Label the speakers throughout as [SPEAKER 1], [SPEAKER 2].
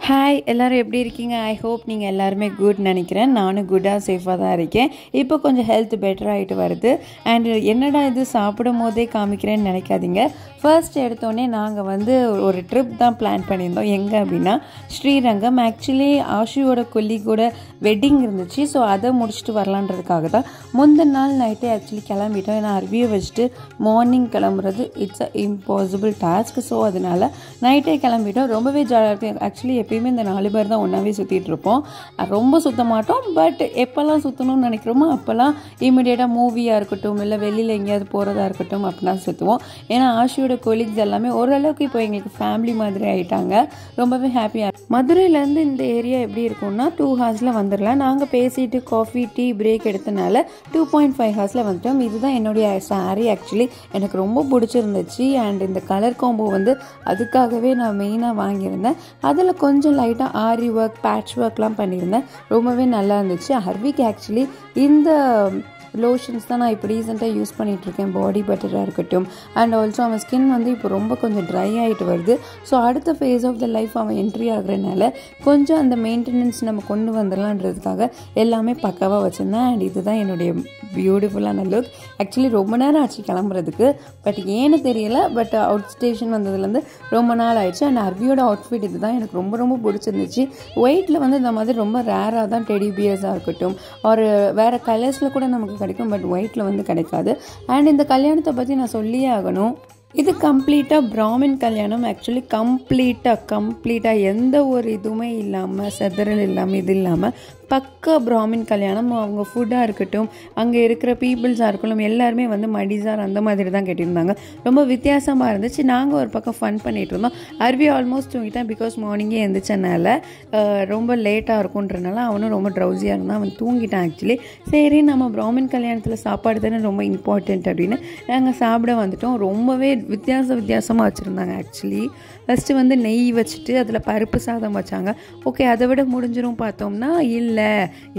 [SPEAKER 1] Hi எல்லோரும் எப்படி இருக்கீங்க? ஐ ஹோப் நீங்கள் எல்லாருமே குட் நினைக்கிறேன். நானும் குட்டாக சேஃபாக தான் இருக்கேன். இப்போ கொஞ்சம் ஹெல்த் பெட்டர் ஆகிட்டு வருது. அண்ட் என்னடா இது சாப்பிடும் போதே காமிக்கிறேன்னு நினைக்காதீங்க. ஃபர்ஸ்ட் எடுத்தோடனே நாங்கள் ஒரு ட்ரிப் தான் பிளான் பண்ணியிருந்தோம். எங்கே அப்படின்னா ஸ்ரீரங்கம். ஆக்சுவலி ஆஷியோட கொல்லிக்கூட வெட்டிங் இருந்துச்சு. ஸோ அதை முடிச்சுட்டு வரலான்றதுக்காக தான் முந்தின நாள் நைட்டே ஆக்சுவலி கிளம்பிட்டோம். ஏன்னா அருவியை வச்சுட்டு மார்னிங் கிளம்புறது it's a impossible task. So அதனால் நைட்டே கிளம்பிட்டோம். ரொம்பவே ஜாலியாக இருக்கும். ஆக்சுவலி எப்பயுமே இந்த 4 பேர் தான் ஒன்றாவே சுற்றிட்டு இருப்போம். ரொம்ப சுற்ற மாட்டோம். பட் எப்போல்லாம் சுற்றணும்னு நினைக்கிறோமோ அப்போல்லாம் இமீடியட்டாக மூவியாக இருக்கட்டும், இல்லை வெளியில் எங்கேயாவது போகிறதா இருக்கட்டும் அப்படின்னா சுற்றுவோம். ஏன்னா ஆஷியோட கொலீக்ஸ் எல்லாமே ஓரளவுக்கு இப்போ எங்களுக்கு ஃபேமிலி மாதிரி ஆகிட்டாங்க. ரொம்பவே ஹாப்பியாக. மதுரையிலேருந்து இந்த ஏரியா எப்படி இருக்கும்னா 2 ஹார்ஸில் வந்துடலாம். நாங்கள் பேசிட்டு காஃபி டீ பிரேக் எடுத்தனால 2.5 ஹார்ஸில் வந்துட்டோம். இதுதான் என்னுடைய சாரீ. ஆக்சுவலி எனக்கு ரொம்ப பிடிச்சிருந்துச்சு. அண்ட் இந்த கலர் காம்போ அதுக்காகவே நான் மெயினாக வாங்கியிருந்தேன். அதில் கொஞ்சம் லைட்டாக ஆரி ஒர்க், பேட்ச் ஒர்க்லாம் பண்ணியிருந்தேன். ரொம்பவே நல்லா இருந்துச்சு. ஹர்விக்கு ஆக்சுவலி இந்த லோஷன்ஸ் தான் நான் இப்போ ரீசெண்டாக யூஸ் பண்ணிகிட்ருக்கேன். பாடி பட்டராக இருக்கட்டும். அண்ட் ஆல்சோ அவன் ஸ்கின் இப்போ ரொம்ப கொஞ்சம் ட்ரை ஆகிட்டு வருது. ஸோ அடுத்த ஃபேஸ் ஆஃப் த லைஃப் அவன் என்ட்ரி ஆகுறதுனால கொஞ்சம் அந்த மெயின்டெனன்ஸ் நம்ம கொண்டு வந்துடலான்றதுக்காக எல்லாமே பக்காவாக வச்சுருந்தேன். அண்ட் இதுதான் என்னுடைய பியூட்டிஃபுல்லான லுக். ஆக்சுவலி ரொம்ப நேரம் ஆச்சு கிளம்புறதுக்கு. பட் ஏன்னு தெரியல. பட் அவுட் ஸ்டேஷன் வந்ததுலேருந்து ரொம்ப நாள் ஆயிடுச்சு. அண்ட் அர்வியோட அவுட்ஃபிட் இது தான் எனக்கு ரொம்ப ரொம்ப பிடிச்சிருந்துச்சு. ஒயிட்டில் இந்த மாதிரி ரொம்ப ரேராக தான் டெடி பியர்ஸாக இருக்கட்டும், ஒரு வேறு கலர்ஸில் கூட நமக்கு கிடைக்கும். பட் ஒயிட்டில் கிடைக்காது. அண்ட் இந்த கல்யாணத்தை பற்றி நான் சொல்லியே ஆகணும். இது கம்ப்ளீட்டாக பிராமின் கல்யாணம். ஆக்சுவலி கம்ப்ளீட்டாக எந்த ஒரு இதுவுமே இல்லாமல், செதறல் இல்லாமல், இது இல்லாமல் பக்கா பிராமின் கல்யாணம். அவங்க ஃபுட்டாக இருக்கட்டும், அங்கே இருக்கிற பீப்புள்ஸாக இருக்கட்டும், எல்லாருமே மடிசார் அந்த மாதிரி தான் கட்டியிருந்தாங்க. ரொம்ப வித்தியாசமாக இருந்துச்சு. நாங்கள் ஒரு பக்கம் ஃபன் பண்ணிகிட்டு இருந்தோம். அருவி ஆல்மோஸ்ட் தூங்கிட்டான். பிகாஸ் மார்னிங்கே எழுந்திரிச்சனால ரொம்ப லேட்டாக இருக்குன்றனால அவனும் ரொம்ப ட்ரௌசியாக இருந்தான். அவன் தூங்கிட்டான் ஆக்சுவலி. சரி, நம்ம பிராமின் கல்யாணத்தில் சாப்பாடு தானே ரொம்ப இம்பார்ட்டண்ட் அப்படின்னு நாங்கள் சாப்பிட வந்துட்டோம். ரொம்பவே வித்தியாசமாக வச்சுருந்தாங்க. ஆக்சுவலி ஃபஸ்ட்டு நெய் வச்சுட்டு அதில் பருப்பு சாதம் வச்சாங்க. ஓகே, அதை விட முடிஞ்சிரும் பார்த்தோம்னா இல்லை,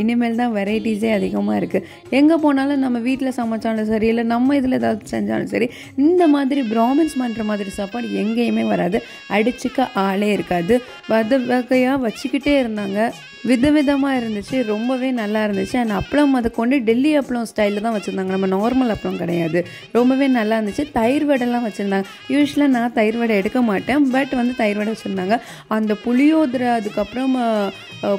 [SPEAKER 1] இனிமேல் தான் வெரைட்டிஸே அதிகமாக இருக்குது. எங்கே போனாலும் நம்ம வீட்டில் சமைச்சாலும் சரி, இல்லை நம்ம இதில் ஏதாவது செஞ்சாலும் சரி, இந்த மாதிரி பிராமின்ஸ் பண்ணுற மாதிரி சாப்பாடு எங்கேயுமே வராது. அடிச்சுக்க ஆளே இருக்காது. வகையாக வச்சுக்கிட்டே இருந்தாங்க. விதவிதமாக இருந்துச்சு. ரொம்பவே நல்லா இருந்துச்சு. அண்ட் அப்பளம் அதை கொண்டு டெல்லி அப்பளம் ஸ்டைலில் தான் வச்சுருந்தாங்க. நம்ம நார்மல் அப்பளம் கிடையாது. ரொம்பவே நல்லா இருந்துச்சு. தயிர் வடைலாம் வச்சுருந்தாங்க. யூஸ்வலாக நான் தயிர் வடை எடுக்க மாட்டேன். பட் தயிர் வடை வச்சுருந்தாங்க. அந்த புளியோதரை, அதுக்கப்புறம்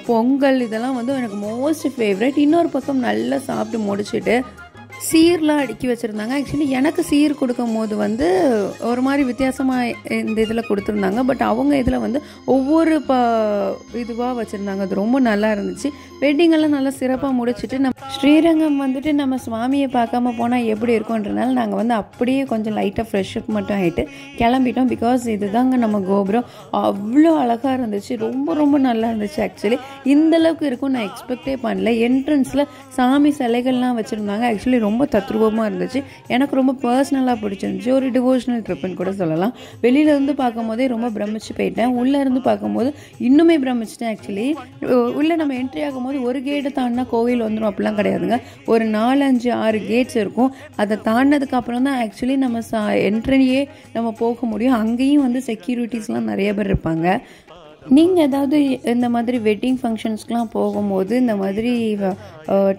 [SPEAKER 1] பொங்கல், இதெல்லாம் எனக்கு மோஸ்ட் ஃபேவரட். இன்னொரு பக்கம் நல்லா சாப்பிட்டு முடிச்சுட்டு சீர்லாம் அடுக்கி வச்சுருந்தாங்க. ஆக்சுவலி எனக்கு சீர் கொடுக்கும் போது ஒரு மாதிரி வித்தியாசமாக இந்த இதில் கொடுத்துருந்தாங்க. பட் அவங்க இதில் ஒவ்வொரு இதுவாக வச்சுருந்தாங்க. அது ரொம்ப நல்லா இருந்துச்சு. வெட்டிங்கெல்லாம் நல்லா சிறப்பாக முடிச்சுட்டு நம்ம ஸ்ரீரங்கம் நம்ம சுவாமியை பார்க்காம போனால் எப்படி இருக்கும்ன்றனால நாங்கள் அப்படியே கொஞ்சம் லைட்டாக ஃப்ரெஷ்அப் மட்டும் ஆகிட்டு கிளம்பிட்டோம். பிகாஸ் இதுதாங்க நம்ம கோபுரம். அவ்வளோ அழகாக இருந்துச்சு. ரொம்ப ரொம்ப நல்லா இருந்துச்சு. ஆக்சுவலி இந்தளவுக்கு இருக்கும் நான் எக்ஸ்பெக்டே பண்ணல. என்ட்ரன்ஸில் சாமி சிலைகள்லாம் வச்சுருந்தாங்க. ஆக்சுவலி ரொம்ப தத்ரூபமாக இருந்துச்சு. எனக்கு ரொம்ப பர்சனலாக பிடிச்சிருந்துச்சு. ஒரு டிவோஷனல் ட்ரிப்புன்னு கூட சொல்லலாம். வெளியிலேருந்து பார்க்கும் போதே ரொம்ப பிரமிச்சு போயிட்டேன். உள்ளே இருந்து பார்க்கும்போது இன்னுமே பிரமிச்சிட்டேன். ஆக்சுவலி உள்ளே நம்ம என்ட்ரி ஆகும்போது ஒரு கேட்டை தாண்டினா கோவில் வந்துடும் அப்படிலாம் கிடையாதுங்க. ஒரு 4, 5, 6 கேட்ஸ் இருக்கும். அதை தாண்டினதுக்கு அப்புறம் தான் ஆக்சுவலி நம்ம என்ட்ரியே நம்ம போக முடியும். அங்கேயும் செக்யூரிட்டிஸ்லாம் நிறைய பேர் இருப்பாங்க. நீங்கள் ஏதாவது இந்த மாதிரி வெட்டிங் ஃபங்க்ஷன்ஸ்க்கெலாம் போகும்போது இந்த மாதிரி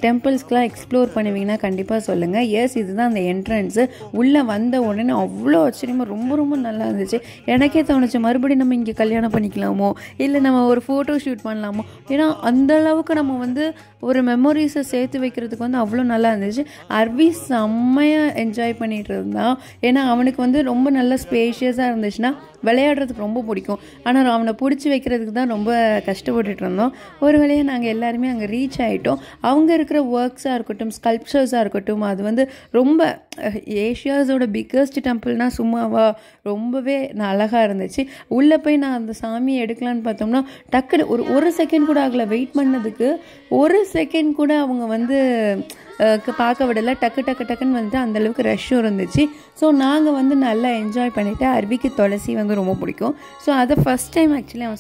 [SPEAKER 1] டெம்பிள்ஸ்க்கெலாம் எக்ஸ்ப்ளோர் பண்ணுவீங்கன்னா கண்டிப்பாக சொல்லுங்கள். எஸ், இதுதான் அந்த என்ட்ரன்ஸு. உள்ளே வந்த உடனே அவ்வளோ ஆச்சரியமாக ரொம்ப ரொம்ப நல்லா இருந்துச்சு. எனக்கே தோணுச்சு மறுபடியும் நம்ம இங்கே கல்யாணம் பண்ணிக்கலாமோ, இல்லை நம்ம ஒரு ஃபோட்டோ ஷூட் பண்ணலாமோ. ஏன்னா அந்தளவுக்கு நம்ம ஒரு மெமரிஸை சேர்த்து வைக்கிறதுக்கு அவ்வளோ நல்லா இருந்துச்சு. அர்வி செம்மையாக என்ஜாய் பண்ணிகிட்டு இருந்தான். ஏன்னா அவனுக்கு ரொம்ப நல்ல ஸ்பேஷியஸாக இருந்துச்சுன்னா விளையாடுறதுக்கு ரொம்ப பிடிக்கும். ஆனால் அவனை பிடிச்சி வைக்கிறதுக்கு தான் ரொம்ப கஷ்டப்பட்டுட்டு இருந்தோம். ஒரு வழியாக நாங்கள் எல்லாருமே அங்கே ரீச் ஆகிட்டோம். அவங்க இருக்கிற ஒர்க்ஸாக இருக்கட்டும், ஸ்கல்ப்சர்ஸாக இருக்கட்டும், அது ரொம்ப ஏஷியாஸோட பிக்கஸ்ட் டெம்பிள்னால் சும்மாவா, ரொம்பவே அழகாக இருந்துச்சு. உள்ளே போய் நான் அந்த சாமியை எடுக்கலான்னு பார்த்தோம்னா டக்குன்னு ஒரு செகண்ட் கூட ஆகலை. வெயிட் பண்ணதுக்கு ஒரு செகண்ட் கூட அவங்க பார்க்க விடலை. டக்குன்னு அந்தளவுக்கு ரஷ்ஷும் இருந்துச்சு. ஸோ நாங்கள் நல்லா என்ஜாய் பண்ணிவிட்டு அருவிக்கு துளசி ரொம்ப பிடிக்கும். ஸோ அதை ஃபஸ்ட் டைம் ஆக்சுவலி அவன்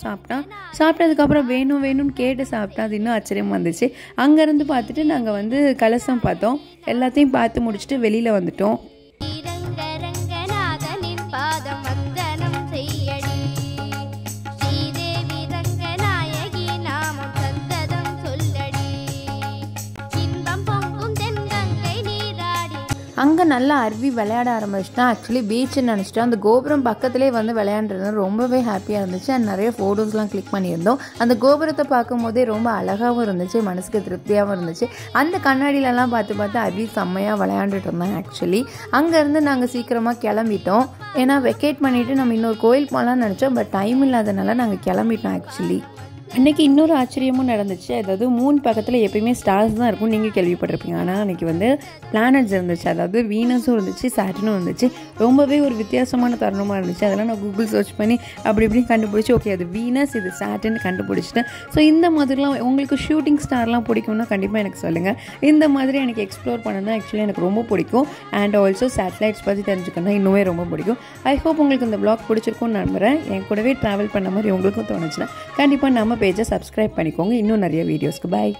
[SPEAKER 1] சாப்பிட்டதுக்கப்புறம் வேணும்னு கேட்டு சாப்பிட்டான். அது இன்னும் ஆச்சரியமாக இருந்துச்சு. அங்கேருந்து பார்த்துட்டு நாங்கள் கலசம் பார்த்தோம். எல்லாத்தையும் பார்த்து முடிச்சுட்டு வெளியில் வந்துட்டோம்.
[SPEAKER 2] பாதம் வந்தனம் செய்யடி ஸ்ரீதேவி ரங்கநாதனின்
[SPEAKER 1] அங்கே நல்லா அருவி விளையாட ஆரம்பிச்சிட்டேன். ஆக்சுவலி பீச்சுன்னு நினச்சிட்டேன். அந்த கோபுரம் பக்கத்துலேயே வந்து விளையாண்டுருந்தேன். ரொம்பவே ஹாப்பியாக இருந்துச்சு. அண்ட் நிறைய ஃபோட்டோஸ்லாம் கிளிக் பண்ணியிருந்தோம். அந்த கோபுரத்தை பார்க்கும் போதே ரொம்ப அழகாகவும் இருந்துச்சு, மனசுக்கு திருப்தியாகவும் இருந்துச்சு. அந்த கண்ணாடியிலலாம் பார்த்து அருவி செம்மையாக விளையாண்டுட்டு இருந்தேன். ஆக்சுவலி அங்கேருந்து நாங்கள் சீக்கிரமாக கிளம்பிட்டோம். ஏன்னா வெக்கேட் பண்ணிவிட்டு நம்ம இன்னொரு கோயில் போகலான்னு நினச்சோம். பட் டைம் இல்லாதனால நாங்கள் கிளம்பிட்டோம். ஆக்சுவலி அன்றைக்கி இன்னொரு ஆச்சரியமும் நடந்துச்சு. அதாவது மூன் பக்கத்தில் எப்பயுமே ஸ்டார்ஸ் தான் இருக்கும், நீங்கள் கேள்விப்பட்டிருப்பீங்க. ஆனால் அன்றைக்கி வந்து பிளானட்ஸ் இருந்துச்சு. அதாவது வீனஸும் இருந்துச்சு, சாட்டர்னும் இருந்துச்சு. ரொம்பவே ஒரு வித்தியாசமான தருணமாக இருந்துச்சு. அதெல்லாம் நான் கூகுள் சர்ச் பண்ணி அப்படி இப்படி கண்டுபிடிச்சி ஓகே அது வீனஸ், இது சாட்டர்ன் கண்டுபிடிச்சிட்டேன். ஸோ இந்த மாதிரிலாம் உங்களுக்கு ஷூட்டிங் ஸ்டார்லாம் பிடிக்கும்னா கண்டிப்பாக எனக்கு சொல்லுங்கள். இந்த மாதிரி எனக்கு எக்ஸ்ப்ளோர் பண்ணணும் ஆக்சுவலி எனக்கு ரொம்ப பிடிக்கும். அண்ட் ஆல்சோ சேட்டலைட்ஸ் பற்றி தெரிஞ்சுக்கணும் இன்னுமே ரொம்ப பிடிக்கும். ஐ ஹோப் உங்களுக்கு இந்த vlog பிடிச்சிருக்கும்னு நம்புகிறேன். என் கூடவே ட்ராவல் பண்ண மாதிரி உங்களுக்கும் தோணுச்சுன்னா கண்டிப்பாக நம்ம பேஜை சப்ஸ்கிரைப் பண்ணிக்கோங்க. இன்னும் நிறைய வீடியோஸ்க்கு. பாய்.